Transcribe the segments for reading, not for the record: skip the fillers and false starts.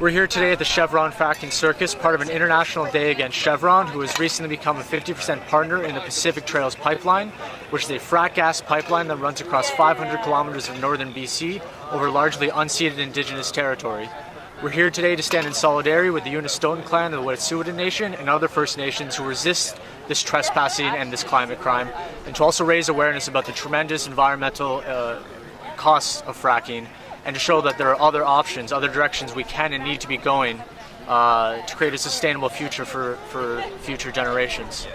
We're here today at the Chevron Fracking Circus, part of an international day against Chevron, who has recently become a 50% partner in the Pacific Trails pipeline, which is a frac gas pipeline that runs across 500 kilometers of northern BC over largely unceded Indigenous territory. We're here today to stand in solidarity with the Unistoten clan of the Wet'suwet'en Nation and other First Nations who resist this trespassing and this climate crime, and to also raise awareness about the tremendous environmental costs of fracking, and to show that there are other options, other directions we can and need to be going to create a sustainable future for future generations.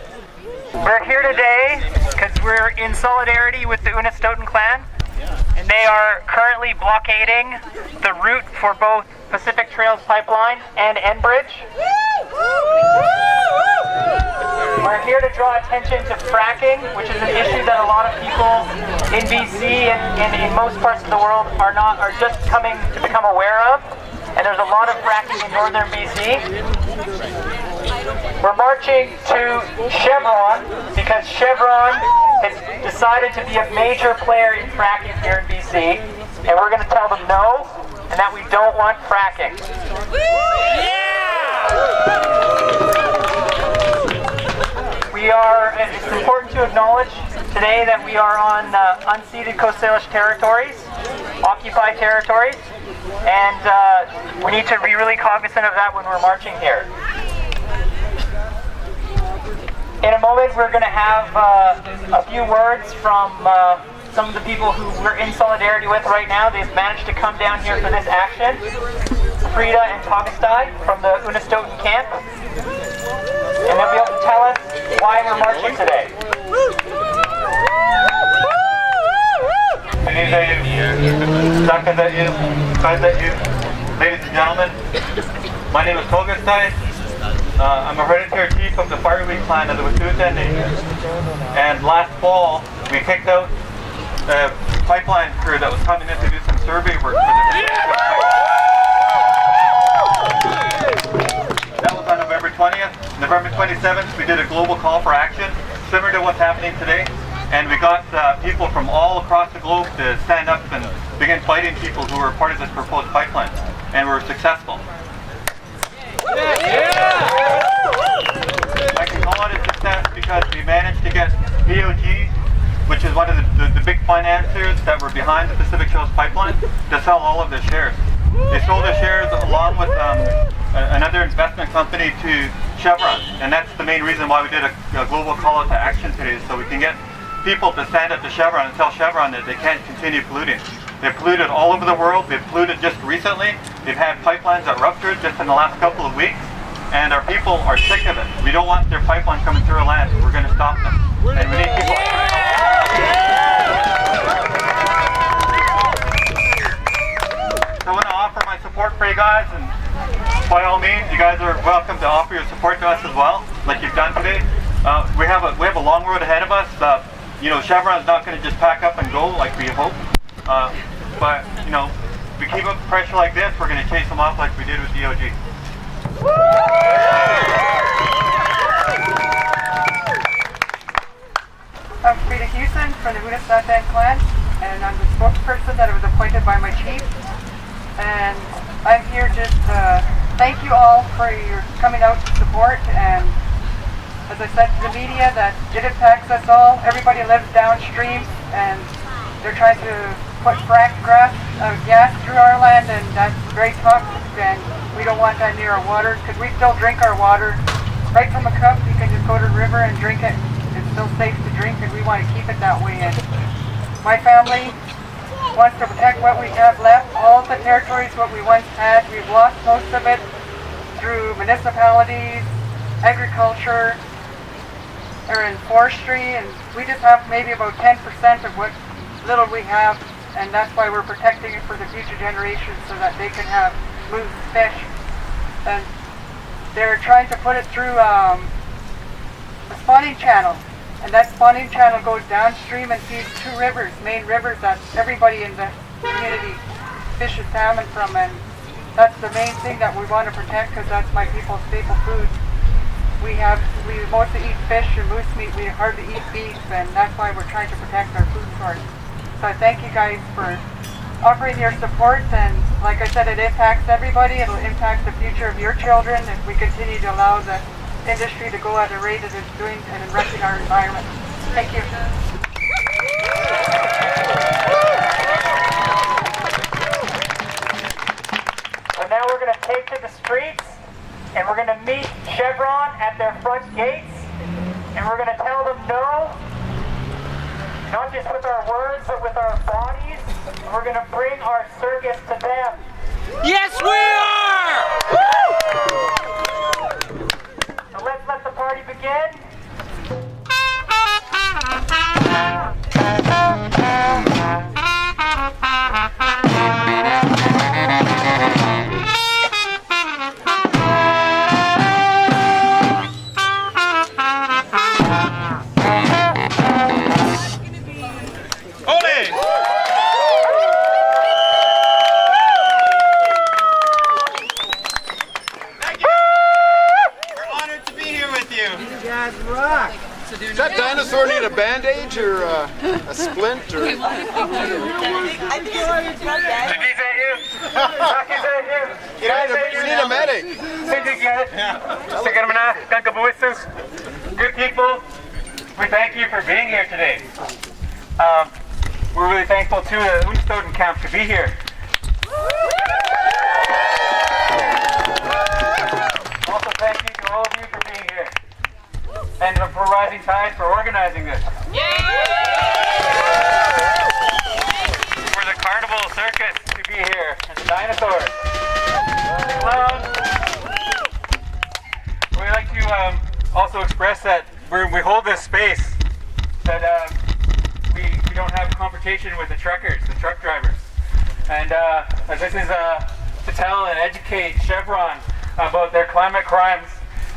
We're here today because we're in solidarity with the Unistoten clan, and they are currently blockading the route for both Pacific Trails Pipeline and Enbridge. We're here to draw attention to fracking, which is an issue that a lot of people in BC and in most parts of the world are just coming to become aware of. And there's a lot of fracking in northern BC. We're marching to Chevron because Chevron has decided to be a major player in fracking here in BC, and we're going to tell them no, and that we don't want fracking. It's important to acknowledge today that we are on unceded Coast Salish territories, occupied territories, and we need to be really cognizant of that when we're marching here. In a moment, we're going to have a few words from some of the people who we're in solidarity with right now. They've managed to come down here for this action. Frida and Tagastai from the Unistoten camp. And they'll be able to tell us why we're marching today. Ladies and gentlemen, my name is Tagastai. I'm a hereditary chief of the Fireweed clan of the Wet'suwet'en Nation. And last fall, we kicked out the pipeline crew that was coming in to do some survey work for the That was on November 20th. November 27th, we did a global call for action, similar to what's happening today. And we got people from all across the globe to stand up and begin fighting people who were part of this proposed pipeline. And we were successful. I can call it a success because we managed to get BOG, which is one of the big financiers that were behind the Pacific Trails pipeline, to sell all of their shares. They sold their shares along with another investment company to Chevron, and that's the main reason why we did a global call to action today, so we can get people to stand up to Chevron and tell Chevron that they can't continue polluting. They've polluted all over the world. They've polluted just recently. They've had pipelines that ruptured just in the last couple of weeks, and our people are sick of it. We don't want their pipeline coming through our land. We're going to stop them. And we need people. So I want to offer my support for you guys, and by all means, you guys are welcome to offer your support to us as well, like you've done today. We have a long road ahead of us. Chevron's not going to just pack up and go like we hope. But if we keep up pressure like this, we're going to chase them off like we did with DOG. I'm Frida Hewson from the Unistoten clan, and I'm the spokesperson that was appointed by my chief. And I'm here just to thank you all for your coming out to support. And as I said to the media, that it impacts us all. Everybody lives downstream, and they're trying to put frack gas through our land, and that's very toxic, and we don't want that near our water, because we still drink our water right from a cup. You can just go to the river and drink it. It's still safe to drink, and we want to keep it that way. And my family wants to protect what we have left. All of the territories what we once had, we've lost most of it through municipalities, agriculture, or in forestry, and we just have maybe about 10% of what little we have, and that's why we're protecting it for the future generations so that they can have smooth fish. And they're trying to put it through a spawning channel, and that spawning channel goes downstream and feeds two rivers, main rivers that everybody in the community fishes salmon from, and that's the main thing that we want to protect, because that's my people's staple food. We mostly eat fish and moose meat. We hardly eat beef, and that's why we're trying to protect our food source. So I thank you guys for offering your support, and like I said, it impacts everybody. It'll impact the future of your children if we continue to allow the industry to go at the rate that it's doing and enriching our environment. Thank you. So now we're going to take to the streets, and we're going to meet Chevron at their front gates, and we're going to tell them no, not just with our words, but with our bodies. We're going to bring our circus to them. Yes, we are! So let's let the party begin. Does that dinosaur need a bandage or a splint or? Is that you? Is that you? We need a medic. Good people, we thank you for being here today. We're really thankful to the Unistoten camp to be here. Also thank you to all of you for being here. And for Rising Tide for organizing this. For the Carnival Circus to be here, and the dinosaurs. We'd like to also express that we hold this space, that we don't have confrontation with the truckers, the truck drivers. And this is to tell and educate Chevron about their climate crimes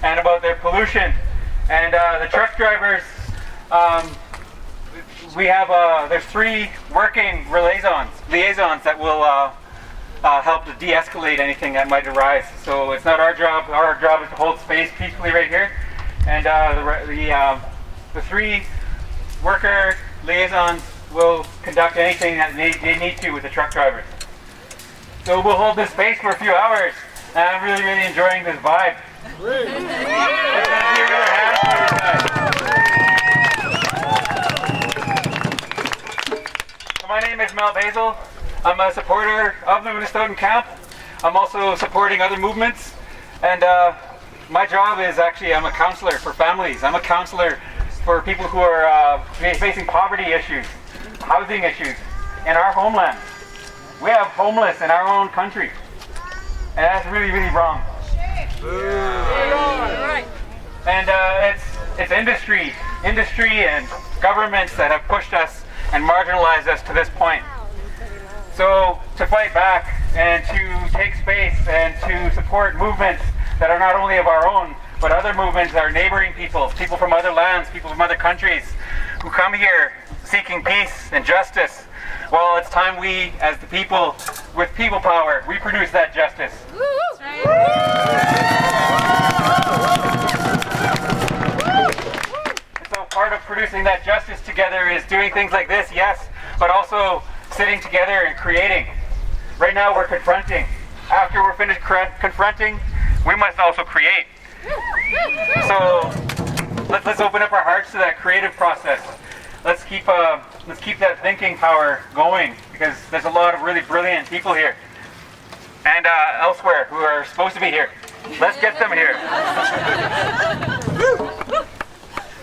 and about their pollution. And the truck drivers, we have, there's 3 working liaisons that will help to de-escalate anything that might arise. So it's not our job. Our job is to hold space peacefully right here. And the 3 worker liaisons will conduct anything that they need to with the truck drivers. So we'll hold this space for a few hours. And I'm really, really enjoying this vibe. So my name is Mel Basil. I'm a supporter of the Unistoten camp. I'm also supporting other movements. And my job is actually, I'm a counselor for families. I'm a counselor for people who are facing poverty issues, housing issues in our homeland. We have homeless in our own country. And that's really, really wrong. And it's industry and governments that have pushed us and marginalized us to this point. So to fight back and to take space and to support movements that are not only of our own, but other movements that are neighboring people, people from other lands, people from other countries who come here seeking peace and justice. Well, it's time we, as the people with people power, reproduce that justice. And so part of producing that justice together is doing things like this, yes, but also sitting together and creating. Right now we're confronting. After we're finished confronting, we must also create. So let's open up our hearts to that creative process. Let's keep that thinking power going, because there's a lot of really brilliant people here and elsewhere who are supposed to be here. Let's get them here.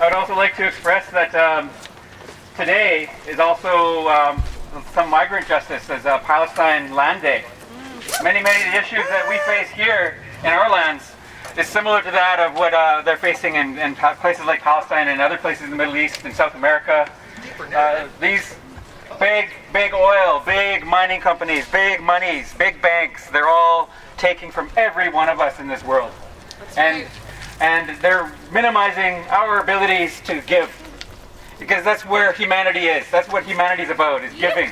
I would also like to express that today is also some migrant justice as Palestine Land Day. Many of the issues that we face here in our lands is similar to that of what they're facing in places like Palestine and other places in the Middle East and South America. These big oil, big mining companies, big monies, big banks, they're all taking from every one of us in this world. And they're minimizing our abilities to give. Because that's where humanity is. That's what humanity's about, is giving.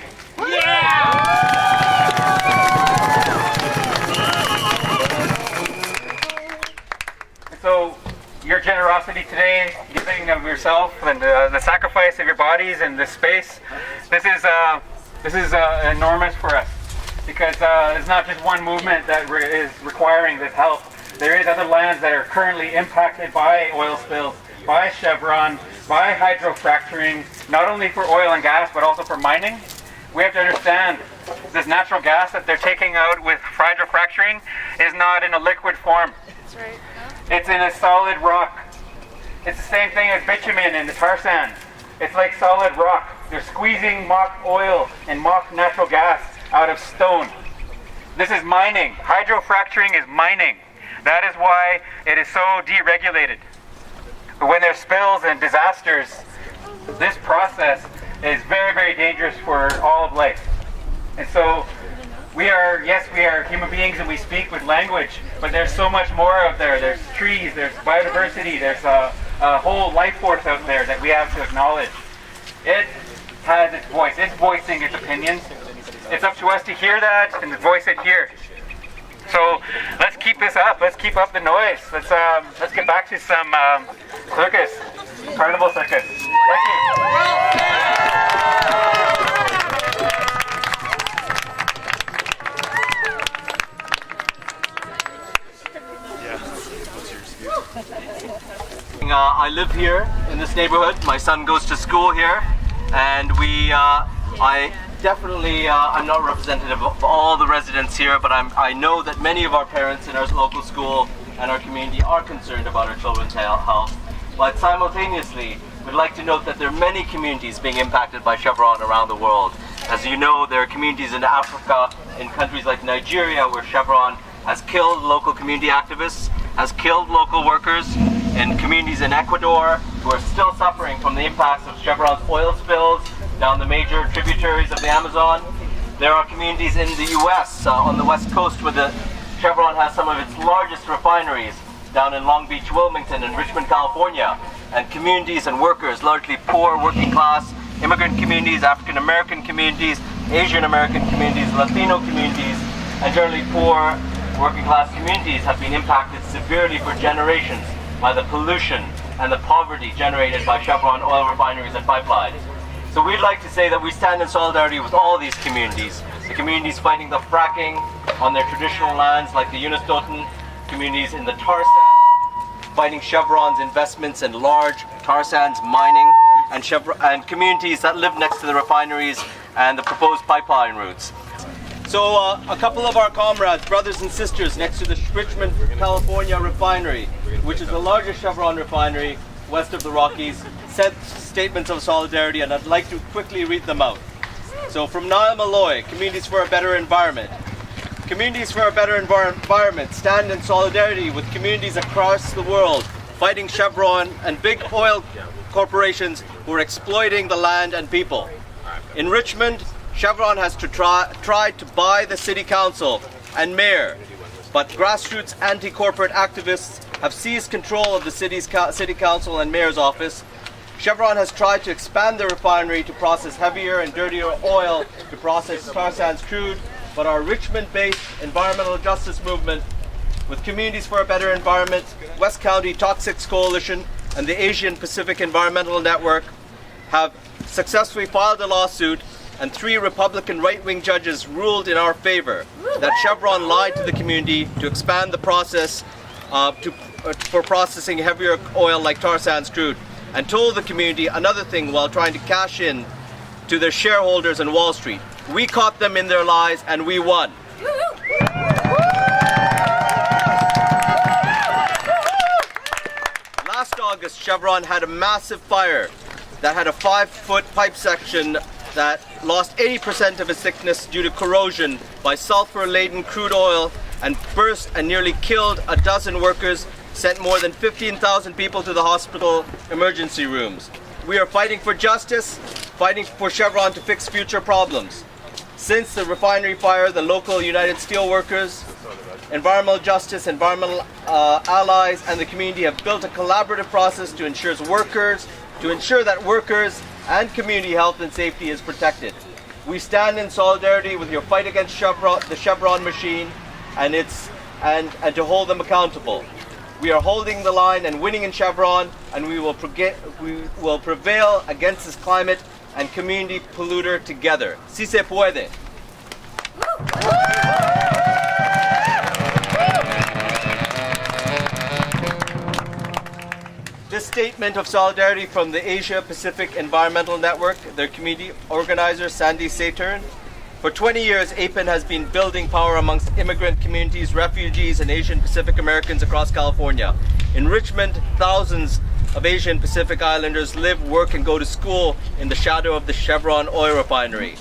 So your generosity today, giving of yourself and the sacrifice of your bodies and this space, this is enormous for us. because it's not just one movement that is requiring this help. There is other lands that are currently impacted by oil spills, by Chevron, by hydrofracturing, not only for oil and gas, but also for mining. We have to understand this natural gas that they're taking out with hydrofracturing is not in a liquid form. That's right. It's in a solid rock. It's the same thing as bitumen in the tar sands. It's like solid rock. They're squeezing mock oil and mock natural gas out of stone. This is mining. Hydrofracturing is mining. That is why it is so deregulated. But when there's spills and disasters, this process is very, very dangerous for all of life. And so we are human beings and we speak with language, but there's so much more out there. There's trees, there's biodiversity, there's a whole life force out there that we have to acknowledge. It has its voice. It's voicing its opinions. It's up to us to hear that and to voice it here. So let's keep this up. Let's keep up the noise. Let's get back to some circus, carnival circus. Thank you. I live here in this neighborhood. My son goes to school here, and I'm not representative of all the residents here, but I know that many of our parents in our local school and our community are concerned about our children's health. But simultaneously, we'd like to note that there are many communities being impacted by Chevron around the world. As you know, there are communities in Africa, in countries like Nigeria, where Chevron has killed local community activists, has killed local workers, in communities in Ecuador who are still suffering from the impacts of Chevron's oil spills down the major tributaries of the Amazon. There are communities in the US on the west coast where Chevron has some of its largest refineries down in Long Beach, Wilmington, and Richmond, California, and communities and workers, largely poor working class immigrant communities, African American communities, Asian American communities, Latino communities, and generally poor working class communities have been impacted severely for generations by the pollution and the poverty generated by Chevron oil refineries and pipelines. So we'd like to say that we stand in solidarity with all these communities. The communities fighting the fracking on their traditional lands like the Unistoten, communities in the tar sands, fighting Chevron's investments in large tar sands mining, and communities that live next to the refineries and the proposed pipeline routes. So a couple of our comrades, brothers and sisters next to the Richmond, California refinery, which is the largest Chevron refinery west of the Rockies, sent statements of solidarity, and I'd like to quickly read them out. So from Niall Malloy, Communities for a Better Environment. Communities for a Better Environment stand in solidarity with communities across the world fighting Chevron and big oil corporations who are exploiting the land and people. In Richmond, Chevron has tried to buy the city council and mayor, but grassroots anti-corporate activists have seized control of the city council and mayor's office. Chevron has tried to expand the refinery to process heavier and dirtier oil to process tar sands crude, but our Richmond-based environmental justice movement with Communities for a Better Environment, West County Toxics Coalition, and the Asian Pacific Environmental Network have successfully filed a lawsuit, and 3 Republican right-wing judges ruled in our favor that Chevron lied to the community to expand the process for processing heavier oil like tar sands crude, and told the community another thing while trying to cash in to their shareholders in Wall Street. We caught them in their lies and we won. Last August, Chevron had a massive fire that had a 5-foot pipe section that lost 80% of its thickness due to corrosion by sulfur-laden crude oil and burst and nearly killed a dozen workers, sent more than 15,000 people to the hospital emergency rooms. We are fighting for justice, fighting for Chevron to fix future problems. Since the refinery fire, the local United Steelworkers, environmental justice, environmental allies, and the community have built a collaborative process to ensure that workers and community health and safety is protected. We stand in solidarity with your fight against Chevron, the Chevron machine, and to hold them accountable. We are holding the line and winning in Chevron, and we will prevail against this climate and community polluter together. Si se puede. statement of solidarity from the Asia Pacific Environmental Network, their community organizer, Sandy Saturn. For 20 years, APEN has been building power amongst immigrant communities, refugees, and Asian Pacific Americans across California. In Richmond, thousands of Asian Pacific Islanders live, work, and go to school in the shadow of the Chevron oil refinery.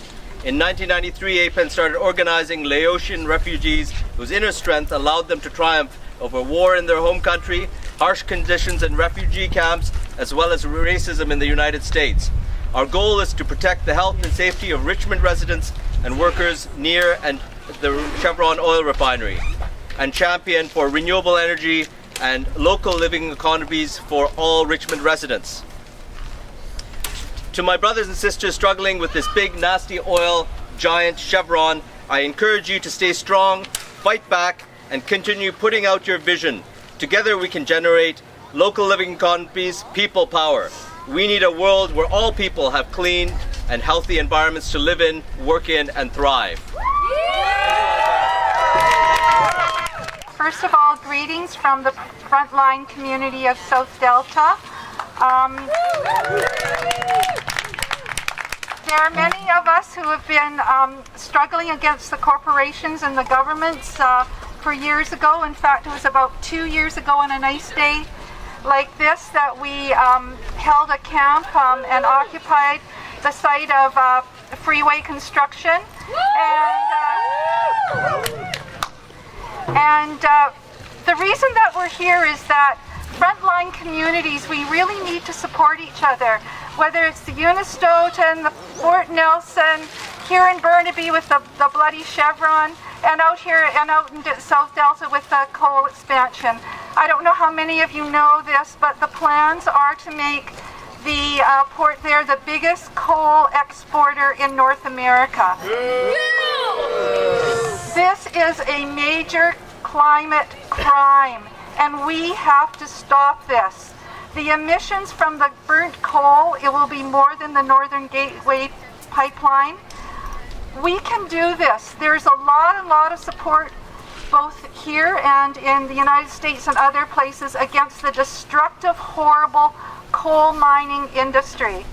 In 1993, APEN started organizing Laotian refugees whose inner strength allowed them to triumph over war in their home country, harsh conditions in refugee camps, as well as racism in the United States. Our goal is to protect the health and safety of Richmond residents and workers near and the Chevron oil refinery, and champion for renewable energy and local living economies for all Richmond residents. To my brothers and sisters struggling with this big, nasty oil giant Chevron, I encourage you to stay strong, fight back, and continue putting out your vision. Together we can generate local living economies, people power. We need a world where all people have clean and healthy environments to live in, work in, and thrive. First of all, greetings from the frontline community of South Delta. There are many of us who have been struggling against the corporations and the governments for years ago. In fact, it was about 2 years ago on a nice day like this that we held a camp and occupied the site of freeway construction. And the reason that we're here is that frontline communities, we really need to support each other, whether it's the Unistoten, the Fort Nelson, here in Burnaby with the bloody Chevron, and out here and out in South Delta with the coal expansion. I don't know how many of you know this, but the plans are to make the port there the biggest coal exporter in North America. This is a major climate crime, and we have to stop this. The emissions from the burnt coal, it will be more than the Northern Gateway pipeline. We can do this. There's a lot of support both here and in the United States and other places against the destructive, horrible coal mining industry.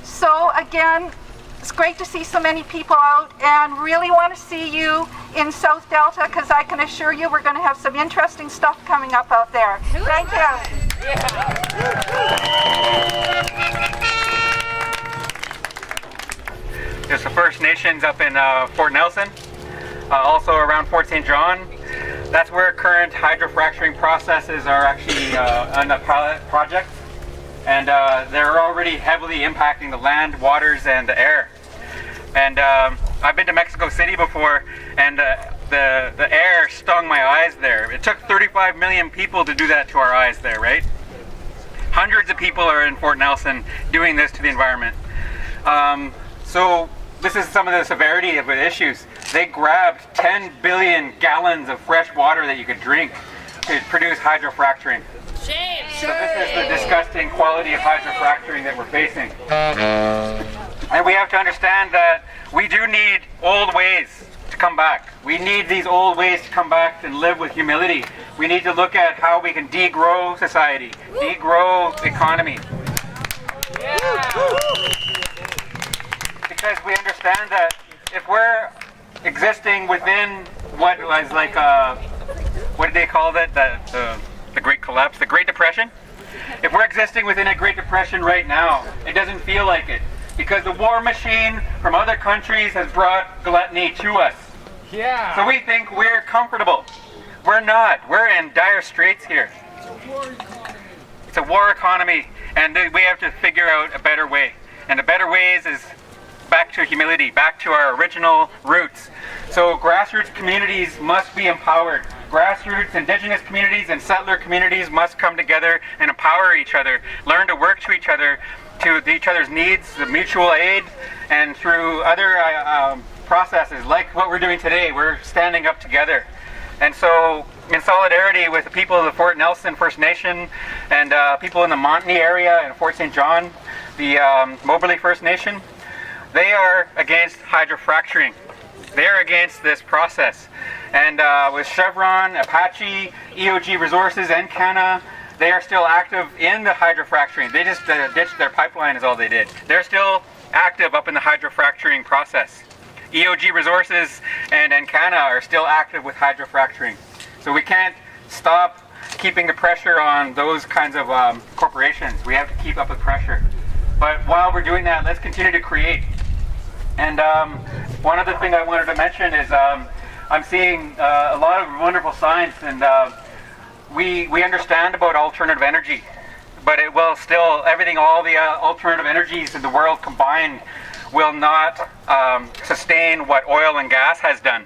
So again, it's great to see so many people out, and really want to see you in South Delta, because I can assure you we're going to have some interesting stuff coming up out there. Thank you. There's the First Nations up in Fort Nelson, also around Fort St. John. That's where current hydrofracturing processes are actually on the pilot project, and they're already heavily impacting the land, waters, and the air. And I've been to Mexico City before, and the air stung my eyes there. It took 35 million people to do that to our eyes there, right? Hundreds of people are in Fort Nelson doing this to the environment. So this is some of the severity of the issues. They grabbed 10 billion gallons of fresh water that you could drink to produce hydrofracturing. Shame! So this is the disgusting quality of hydrofracturing that we're facing. And we have to understand that we do need old ways to come back. We need these old ways to come back and live with humility. We need to look at how we can degrow society, degrow the economy. Because we understand that if we're existing within what was like, what did they call that? The Great Collapse, the Great Depression? If we're existing within a Great Depression right now, it doesn't feel like it. Because the war machine from other countries has brought gluttony to us. Yeah. So we think we're comfortable. We're not. We're in dire straits here. It's a war economy, and we have to figure out a better way. And the better ways is back to humility, back to our original roots. So grassroots communities must be empowered. Grassroots, indigenous communities, and settler communities must come together and empower each other, learn to work to each other, to each other's needs, the mutual aid, and through other processes like what we're doing today. We're standing up together. And so, in solidarity with the people of the Fort Nelson First Nation and people in the Montney area and Fort St. John, the Moberly First Nation, they are against hydrofracturing. They're against this process. And with Chevron, Apache, EOG Resources, Encana, they are still active in the hydrofracturing. They just ditched their pipeline is all they did. They're still active up in the hydrofracturing process. EOG Resources and Encana are still active with hydrofracturing. So we can't stop keeping the pressure on those kinds of corporations. We have to keep up with pressure. But while we're doing that, let's continue to create. And one other thing I wanted to mention is I'm seeing a lot of wonderful science, and we understand about alternative energy, but it will still, all the alternative energies in the world combined will not sustain what oil and gas has done.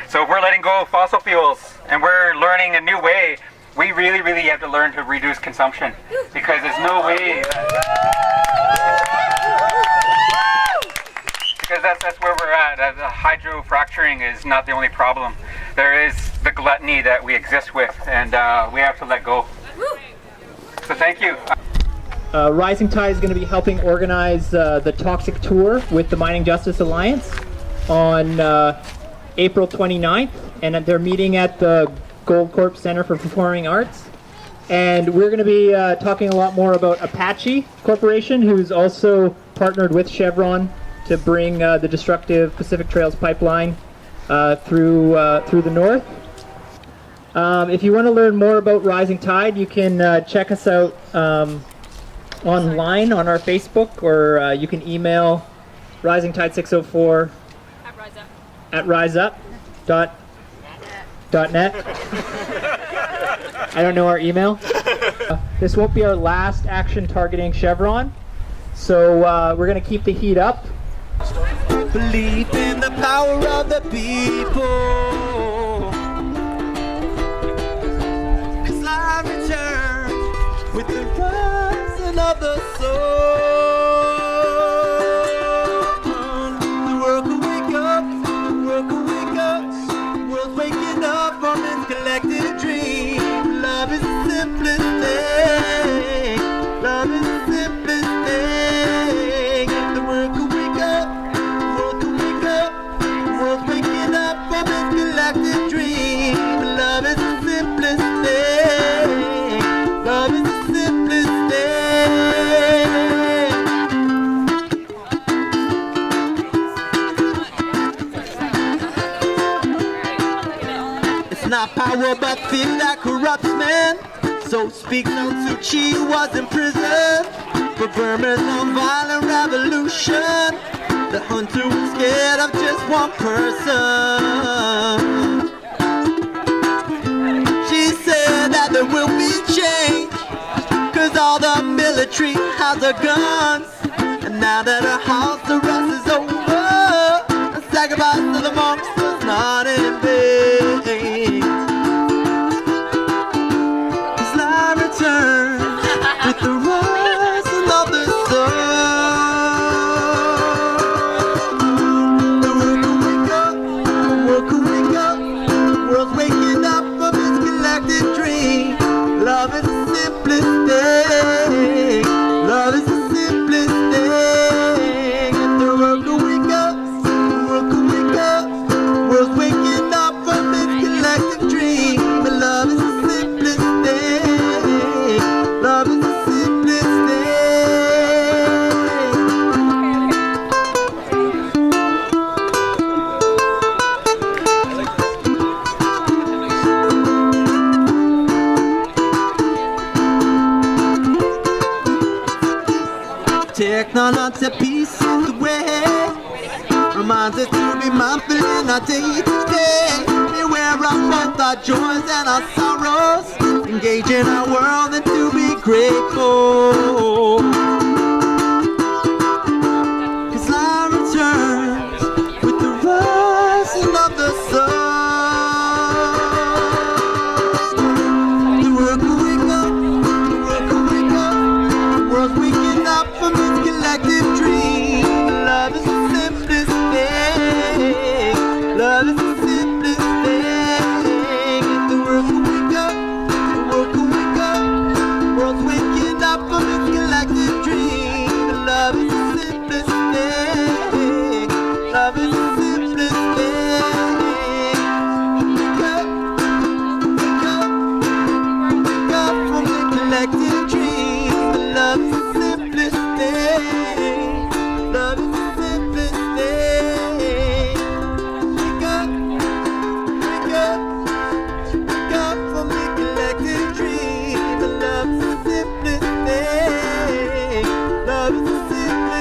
So if we're letting go of fossil fuels and we're learning a new way, we really, really have to learn to reduce consumption, because there's no way. Because that's where we're at. The hydrofracturing is not the only problem. There is the gluttony that we exist with, and we have to let go. So thank you. Rising Tide is going to be helping organize the Toxic Tour with the Mining Justice Alliance on April 29th, and they're meeting at the Goldcorp Center for Performing Arts. And we're going to be talking a lot more about Apache Corporation, who's also partnered with Chevron to bring the destructive Pacific Trails pipeline through the north. If you want to learn more about Rising Tide, you can check us out online on our Facebook, or you can email risingtide604 at riseup.net. I don't know our email. This won't be our last action targeting Chevron, so we're going to keep the heat up. Believe in the power of the people. 'Cause I return with the rising of the soul. The world can wake up, the world can wake up. The world's waking up from its collective dream. Love is the simplest thing. Love is the simplest thing. The world can wake up, the world can wake up. The world's waking up from its collective dream. Love is the simplest thing. Love is the simplest thing. It's not power but fear that corrupts man. So speak Sun Suu Kyi, who was in prison for Burma's nonviolent revolution. The hunter was scared of just one person. She said that there will be change, 'cause all the military has their guns. And now that her house arrest is over, the sacrifice of the monks was not in vain. 'Cause I return with the rising of the sun. The world can wake up, the world can wake up. The world's waking up from its collective dream. Love is the simplest thing. Love is the simplest thing. And the world can wake up, the world can wake up. The world's waking up from its collective dream. But love is the simplest thing. Love is the simplest thing. Technology peace is the way. Reminds us to be mindful in our day to day. Beware of both our joys and our sorrows. Engage in our world and to be grateful. 'Cause I return with the rising of the sun. The world can wake up, the world can wake up. The world's waking up from its collective dream. Love is the simplest thing. Love is the simplest thing. And the world can wake up, the world can wake up. The world's waking up from its collective dream. simplest